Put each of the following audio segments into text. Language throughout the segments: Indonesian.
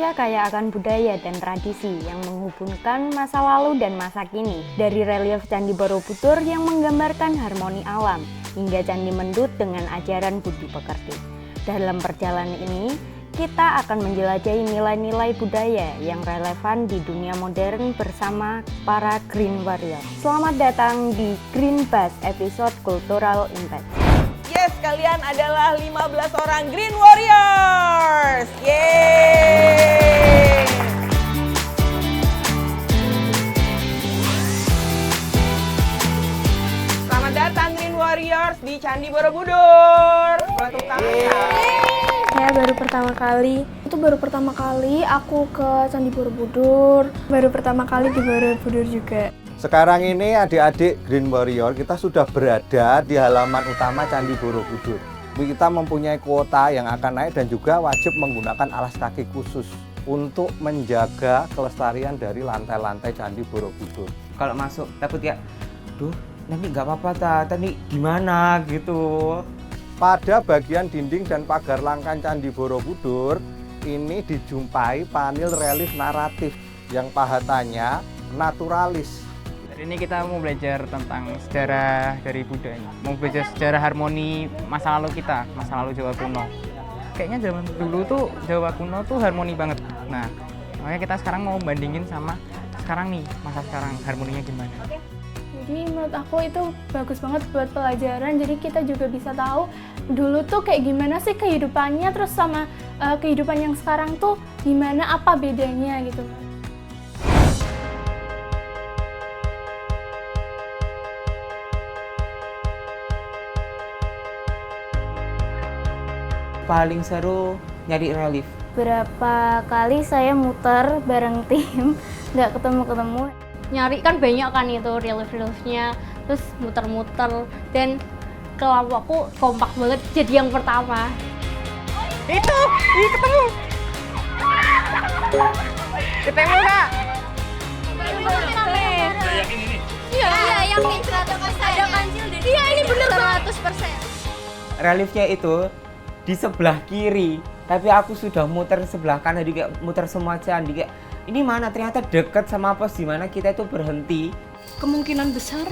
Indonesia kaya akan budaya dan tradisi yang menghubungkan masa lalu dan masa kini. Dari relief Candi Borobudur yang menggambarkan harmoni alam, hingga Candi Mendut dengan ajaran budi pekerti. Dalam perjalanan ini, kita akan menjelajahi nilai-nilai budaya yang relevan di dunia modern bersama para Green Warrior. Selamat datang di Green Bus episode Cultural Impact. Yes, kalian adalah 15 orang Green Warriors. Yeay! Selamat datang Green Warriors di Candi Borobudur. Boleh tepuk tangan. Saya baru pertama kali aku ke Candi Borobudur. Baru pertama kali di Borobudur juga. Sekarang ini adik-adik Green Warrior kita sudah berada di halaman utama Candi Borobudur. Kita mempunyai kuota yang akan naik dan juga wajib menggunakan alas kaki khusus untuk menjaga kelestarian dari lantai-lantai Candi Borobudur. Kalau masuk takut ya, duh nanti nggak apa-apa tadi gimana gitu. Pada bagian dinding dan pagar langkan Candi Borobudur ini dijumpai panel relief naratif yang pahatannya naturalis. Hari ini kita mau belajar tentang sejarah dari budaya, mau belajar sejarah harmoni masa lalu kita, masa lalu Jawa kuno. Kayaknya zaman dulu tuh Jawa kuno tuh harmoni banget. Nah, makanya kita sekarang mau bandingin sama sekarang nih, masa sekarang harmoninya gimana. Jadi menurut aku itu bagus banget buat pelajaran. Jadi kita juga bisa tahu dulu tuh kayak gimana sih kehidupannya, terus sama kehidupan yang sekarang tuh gimana, apa bedanya gitu. Paling seru nyari relief. Berapa kali saya muter bareng tim, nggak ketemu-ketemu. Nyari kan banyak kan itu relief-reliefnya, terus muter-muter, dan kelompokku kompak banget jadi yang pertama. Itu, ketemu. Ketemu nggak? Iya, yakin 100%. Ada kancil deh. Iya, ini bener 100%. Reliefnya itu di sebelah kiri, tapi aku sudah muter sebelah kanan, juga muter semua candi kayak ini mana ternyata dekat sama pos di mana kita itu berhenti. Kemungkinan besar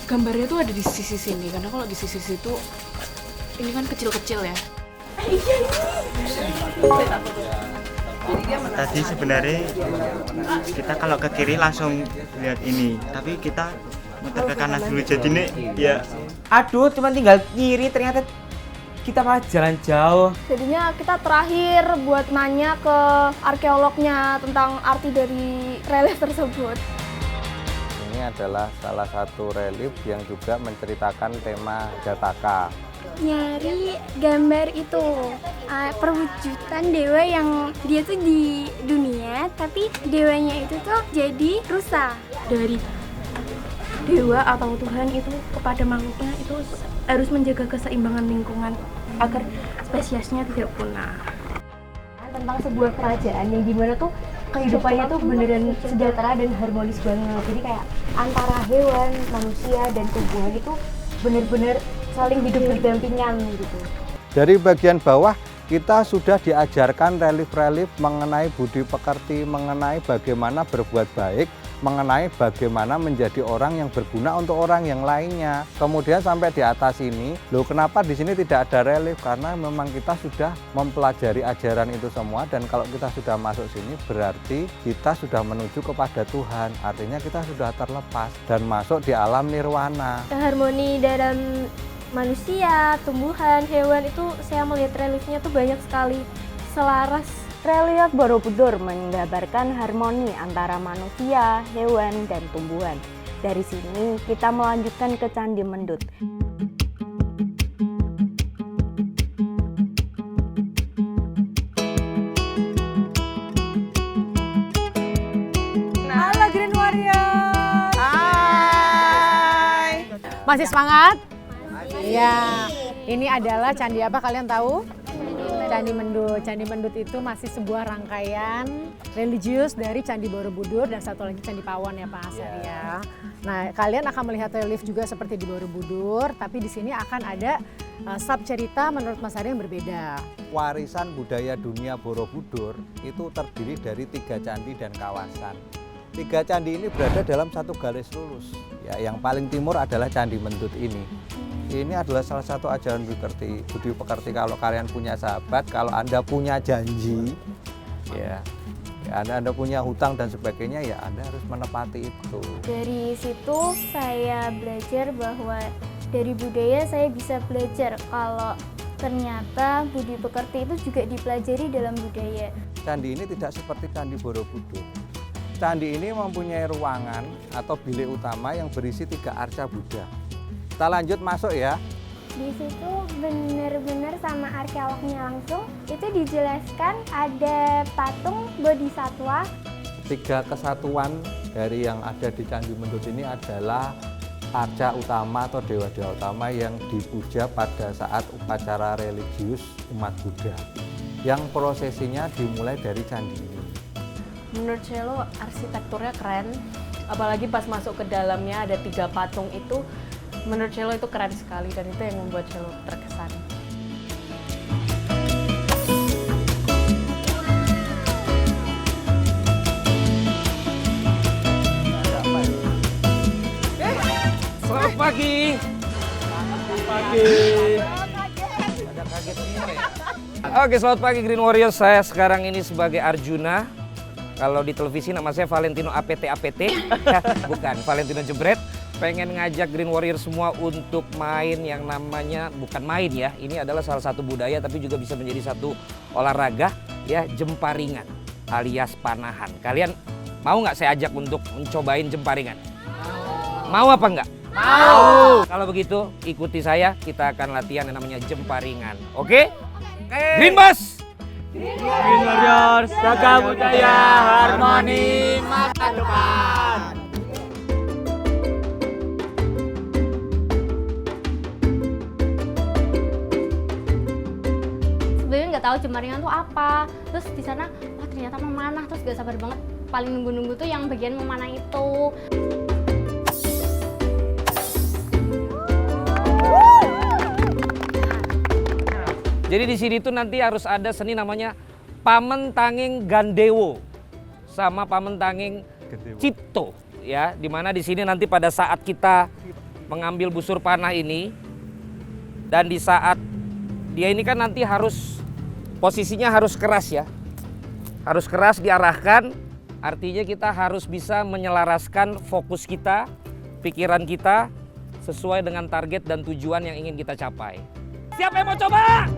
gambarnya tuh ada di sisi sini, karena kalau di sisi situ ini kan kecil-kecil ya. Tadi sebenarnya kita kalau ke kiri langsung lihat ini, tapi kita muter ke kanan dulu jadi nih ya. Aduh, cuma tinggal kiri ternyata kita malah jalan jauh. Jadinya kita terakhir buat nanya ke arkeolognya tentang arti dari relief tersebut. Ini adalah salah satu relief yang juga menceritakan tema Jataka. Nyari gambar itu perwujudan dewa yang dia tuh di dunia, tapi dewanya itu tuh jadi rusa. Dari dewa atau Tuhan itu kepada makhluknya itu harus menjaga keseimbangan lingkungan agar spesiesnya tidak punah. Tentang sebuah kerajaan yang dimana tuh kehidupannya tuh beneran sejahtera dan harmonis banget. Jadi kayak antara hewan, manusia, dan tumbuhan itu bener-bener saling hidup berdampingan gitu. Dari bagian bawah kita sudah diajarkan relief-relief mengenai budi pekerti, mengenai bagaimana berbuat baik, mengenai bagaimana menjadi orang yang berguna untuk orang yang lainnya. Kemudian sampai di atas ini, loh kenapa di sini tidak ada relief? Karena memang kita sudah mempelajari ajaran itu semua, dan kalau kita sudah masuk sini berarti kita sudah menuju kepada Tuhan. Artinya kita sudah terlepas dan masuk di alam nirwana. Harmoni dalam manusia, tumbuhan, hewan itu saya melihat reliefnya tuh banyak sekali selaras. Relief Borobudur menggambarkan harmoni antara manusia, hewan, dan tumbuhan. Dari sini kita melanjutkan ke Candi Mendut. Halo Green Warrior. Hai. Masih semangat? Ya, ini adalah candi apa kalian tahu? Candi Mendut. Candi Mendut itu masih sebuah rangkaian religius dari Candi Borobudur dan satu lagi Candi Pawon ya Pak Hasan ya. Nah, kalian akan melihat relief juga seperti di Borobudur, tapi di sini akan ada sub cerita menurut Mas Ari yang berbeda. Warisan budaya dunia Borobudur itu terdiri dari 3 candi dan kawasan. 3 candi ini berada dalam satu garis lurus. Ya, yang paling timur adalah Candi Mendut ini. Ini adalah salah satu ajaran budi pekerti. Kalau kalian punya sahabat, kalau Anda punya janji, ya Anda punya hutang dan sebagainya, ya Anda harus menepati itu. Dari situ saya belajar bahwa dari budaya saya bisa belajar kalau ternyata budi pekerti itu juga dipelajari dalam budaya. Candi ini tidak seperti Candi Borobudur. Candi ini mempunyai ruangan atau bilik utama yang berisi 3 arca Buddha. Kita lanjut masuk ya. Di situ benar-benar sama arkeolognya langsung itu dijelaskan ada patung bodhisatwa. 3 kesatuan dari yang ada di Candi Mendut ini adalah arca utama atau dewa-dewa utama yang dipuja pada saat upacara religius umat Buddha. Yang prosesinya dimulai dari candi ini. Menurut saya lo arsitekturnya keren, apalagi pas masuk ke dalamnya ada 3 patung itu, menurut saya lo itu keren sekali dan itu yang membuat saya lo terkesan. Selamat pagi. Ada kaget semua ya. Oke, selamat pagi Green Warriors. Saya sekarang ini sebagai Arjuna. Kalau di televisi nama saya Valentino APT. Bukan, Valentino Jebret. Pengen ngajak Green Warriors semua untuk main yang namanya, bukan main ya, ini adalah salah satu budaya tapi juga bisa menjadi satu olahraga ya, jemparingan alias panahan. Kalian mau nggak saya ajak untuk mencobain jemparingan? Mau apa enggak? Mau. Kalau begitu ikuti saya, kita akan latihan yang namanya jemparingan. Oke? Green Bus! Green Warriors, jaga budaya, harmoni, masa depan. Sebenarnya nggak tahu jemparingan tuh apa. Terus di sana, wah ternyata memanah. Terus gak sabar banget. Paling nunggu-nunggu tuh yang bagian memanah itu. Jadi di sini tuh nanti harus ada seni namanya Pamentanging Gandewo sama Pamentanging Cipto ya, dimana di sini nanti pada saat kita mengambil busur panah ini dan di saat dia ini kan nanti harus posisinya harus keras ya, harus keras diarahkan, artinya kita harus bisa menyelaraskan fokus kita, pikiran kita sesuai dengan target dan tujuan yang ingin kita capai. Siapa yang mau coba?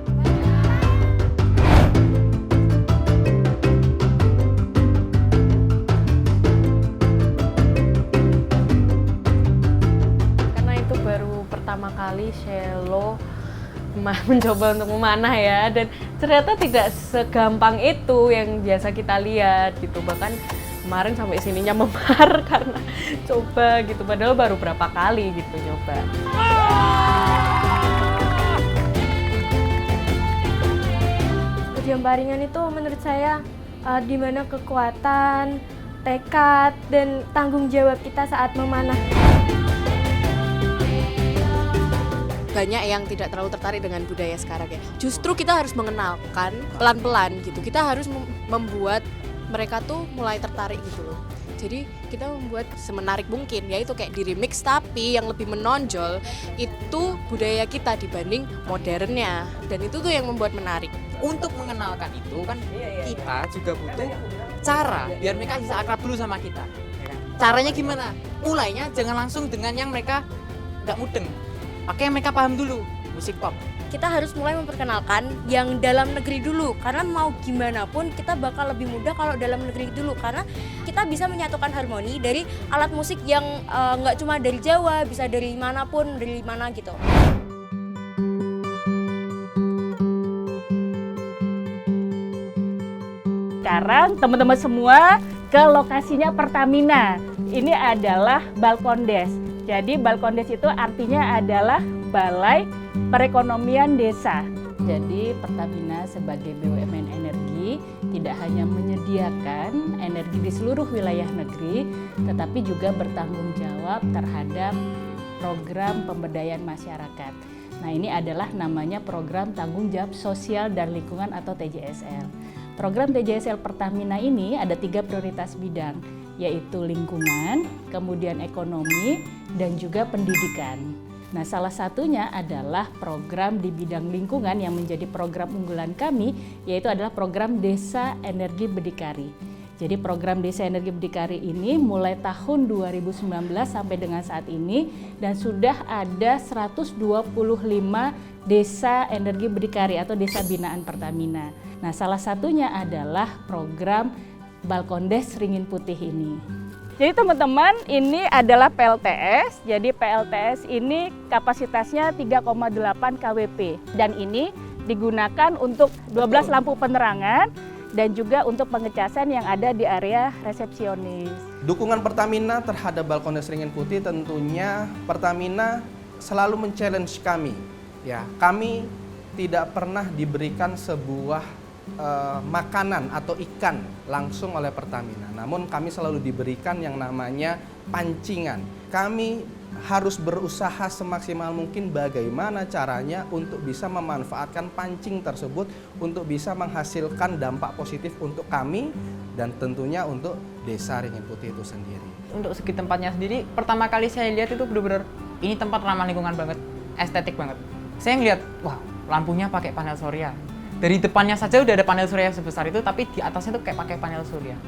Pertama kali Shelo mencoba untuk memanah ya, dan ternyata tidak segampang itu yang biasa kita lihat gitu. Bahkan kemarin sampai sininya memar karena coba gitu, padahal baru berapa kali gitu nyoba. Jemparingan itu menurut saya di mana kekuatan, tekad, dan tanggung jawab kita saat memanah. Banyak yang tidak terlalu tertarik dengan budaya sekarang ya. Justru kita harus mengenalkan pelan-pelan gitu. Kita harus membuat mereka tuh mulai tertarik gitu loh. Jadi kita membuat semenarik mungkin, yaitu kayak di remix tapi yang lebih menonjol itu budaya kita dibanding modernnya. Dan itu tuh yang membuat menarik. Untuk mengenalkan itu kan kita juga butuh cara biar mereka bisa akrab dulu sama kita. Caranya gimana? Mulainya jangan langsung dengan yang mereka nggak mudeng. Pakai yang mereka paham dulu, musik pop. Kita harus mulai memperkenalkan yang dalam negeri dulu, karena mau gimana pun kita bakal lebih mudah kalau dalam negeri dulu, karena kita bisa menyatukan harmoni dari alat musik yang nggak cuma dari Jawa, bisa dari manapun, dari mana gitu. Sekarang teman-teman semua ke lokasinya Pertamina. Ini adalah Balkondes. Jadi Balkondes itu artinya adalah Balai Perekonomian Desa. Jadi Pertamina sebagai BUMN energi tidak hanya menyediakan energi di seluruh wilayah negeri, tetapi juga bertanggung jawab terhadap program pemberdayaan masyarakat. Nah, ini adalah namanya Program Tanggung Jawab Sosial dan Lingkungan atau TJSL. Program TJSL Pertamina ini ada 3 prioritas bidang, yaitu lingkungan, kemudian ekonomi, dan juga pendidikan. Nah, salah satunya adalah program di bidang lingkungan yang menjadi program unggulan kami, yaitu adalah program Desa Energi Berdikari. Jadi program Desa Energi Berdikari ini mulai tahun 2019 sampai dengan saat ini, dan sudah ada 125 Desa Energi Berdikari atau Desa Binaan Pertamina. Nah, salah satunya adalah program Balkondes Ringin Putih ini. Jadi teman-teman, ini adalah PLTS. Jadi PLTS ini kapasitasnya 3,8 kWp dan ini digunakan untuk 12 lampu penerangan dan juga untuk pengecasan yang ada di area resepsionis. Dukungan Pertamina terhadap Balkondes Ringin Putih tentunya Pertamina selalu men-challenge kami. Ya, kami tidak pernah diberikan sebuah makanan atau ikan langsung oleh Pertamina. Namun kami selalu diberikan yang namanya pancingan. Kami harus berusaha semaksimal mungkin bagaimana caranya untuk bisa memanfaatkan pancing tersebut untuk bisa menghasilkan dampak positif untuk kami dan tentunya untuk Desa Ringin Putih itu sendiri. Untuk segi tempatnya sendiri, pertama kali saya lihat itu benar-benar ini tempat ramah lingkungan banget, estetik banget. Saya ngeliat, wah, lampunya pakai panel surya. Dari depannya saja udah ada panel surya sebesar itu, tapi di atasnya tuh kayak pakai panel surya.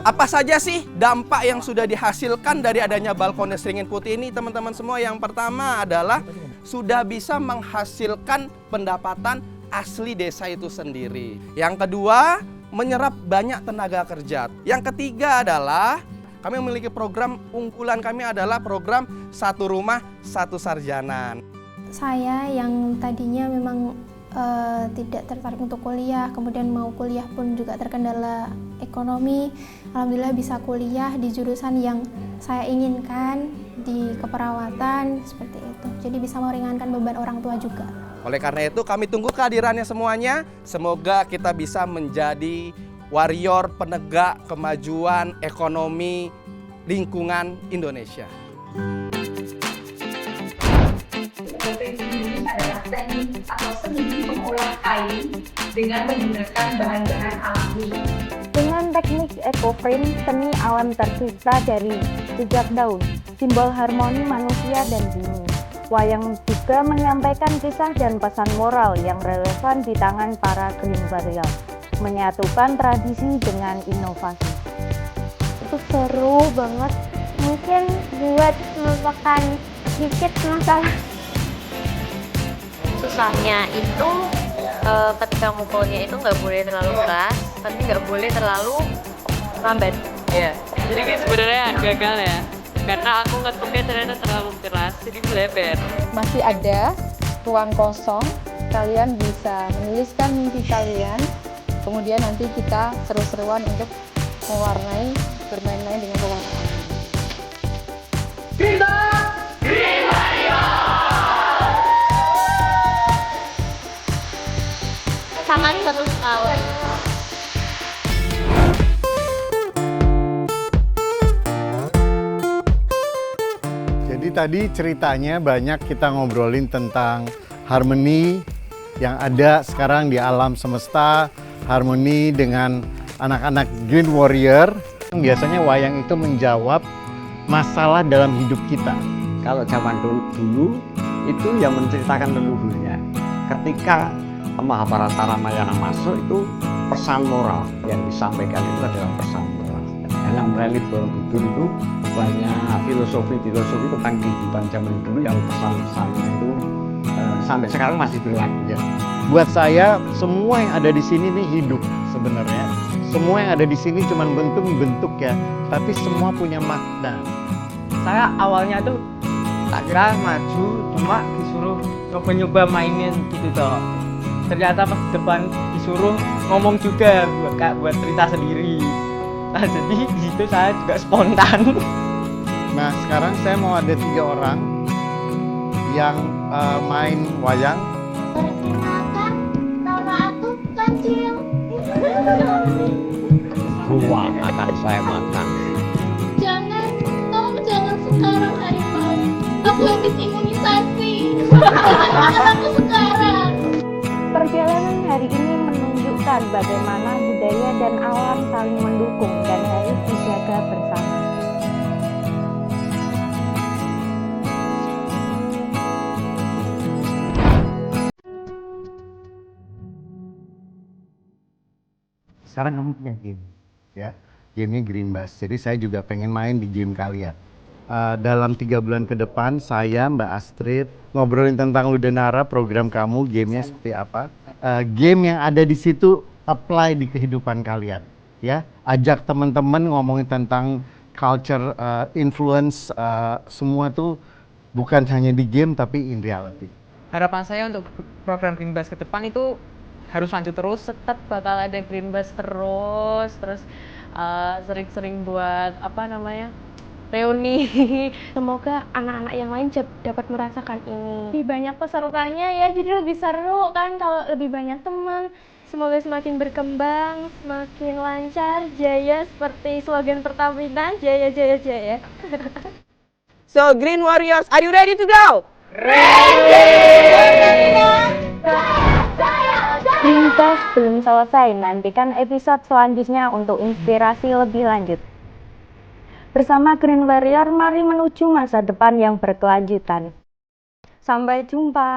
Apa saja sih dampak yang sudah dihasilkan dari adanya Balkondes Ringin Putih ini, teman-teman semua? Yang pertama adalah sudah bisa menghasilkan pendapatan asli desa itu sendiri. Yang kedua, menyerap banyak tenaga kerja. Yang ketiga adalah kami memiliki program unggulan kami adalah program Satu Rumah Satu Sarjana. Saya yang tadinya memang tidak tertarik untuk kuliah, kemudian mau kuliah pun juga terkendala ekonomi. Alhamdulillah bisa kuliah di jurusan yang saya inginkan, di keperawatan, seperti itu. Jadi bisa meringankan beban orang tua juga. Oleh karena itu kami tunggu kehadirannya semuanya. Semoga kita bisa menjadi warrior penegak kemajuan ekonomi lingkungan Indonesia. Adalah teknik atau seni pengolah kain dengan menggunakan bahan-bahan alami. Dengan teknik ekoframe, seni alam tercipta dari jejak daun, simbol harmoni manusia dan bumi. Wayang juga menyampaikan kisah dan pesan moral yang relevan di tangan para Green Warrior, menyatukan tradisi dengan inovasi. Itu seru banget, mungkin buat melupakan sedikit masalah. Susahnya itu ketika ngumpulnya itu nggak boleh terlalu keras, tapi nggak boleh terlalu lambat. Iya, jadi kayak sebenarnya gagal ya, karena aku ngetuknya ternyata terlalu keras, jadi melebar. Masih ada ruang kosong, kalian bisa menuliskan mimpi kalian, kemudian nanti kita seru-seruan untuk mewarnai, bermain-main dengan ruang kosong. Kita Green Warrior! Sangat seru sekali. Jadi tadi ceritanya banyak kita ngobrolin tentang harmoni yang ada sekarang di alam semesta, harmoni dengan anak-anak Green Warrior. Biasanya wayang itu menjawab masalah dalam hidup kita. Kalau zaman dulu itu yang menceritakan leluhurnya. Ketika Mahabharata Ramayana masuk itu pesan moral yang disampaikan itu adalah pesan moral. Dalam relief Borobudur itu banyak filosofi tentang kehidupan zaman dulu yang pesan-pesannya itu sampai sekarang masih berlaku ya. Buat saya semua yang ada di sini nih hidup sebenarnya. Semua yang ada di sini cuma bentuk ya, tapi semua punya makna. Saya awalnya tuh tak kira maju, cuma disuruh nyoba-nyoba mainin gitu toh. Ternyata pas depan disuruh ngomong juga buat cerita sendiri. Nah, jadi di situ saya juga spontan. Nah, sekarang saya mau ada 3 orang yang main wayang. Perkenalkan, nama aku kecil. Buah akan saya makan. Jangan, tolong jangan sekarang harimau. Aku habis imunisasi. Perjalanan hari ini menunjukkan bagaimana budaya dan alam saling mendukung dan harus dijaga bersama. Sekarang kamu punya game, ya. Gamenya Green Bus. Jadi saya juga pengen main di game kalian. Dalam 3 bulan ke depan, saya, Mbak Astrid, ngobrolin tentang Ludenara, program kamu, gamenya seperti apa. Game yang ada di situ apply di kehidupan kalian, ya. Ajak teman-teman ngomongin tentang culture, influence, semua tuh bukan hanya di game tapi in reality. Harapan saya untuk program Green Bus ke depan itu harus lanjut terus. Tetap bakal ada Green Bus terus sering-sering buat reuni. Semoga anak-anak yang lain dapat merasakan ini. Lebih banyak pesertanya ya, jadi lebih seru kan kalau lebih banyak teman. Semoga semakin berkembang, semakin lancar, jaya seperti slogan Pertamina, jaya jaya jaya. So Green Warriors, are you ready to go? Green Bus belum selesai, nantikan episode selanjutnya untuk inspirasi lebih lanjut. Bersama Green Warrior, mari menuju masa depan yang berkelanjutan. Sampai jumpa.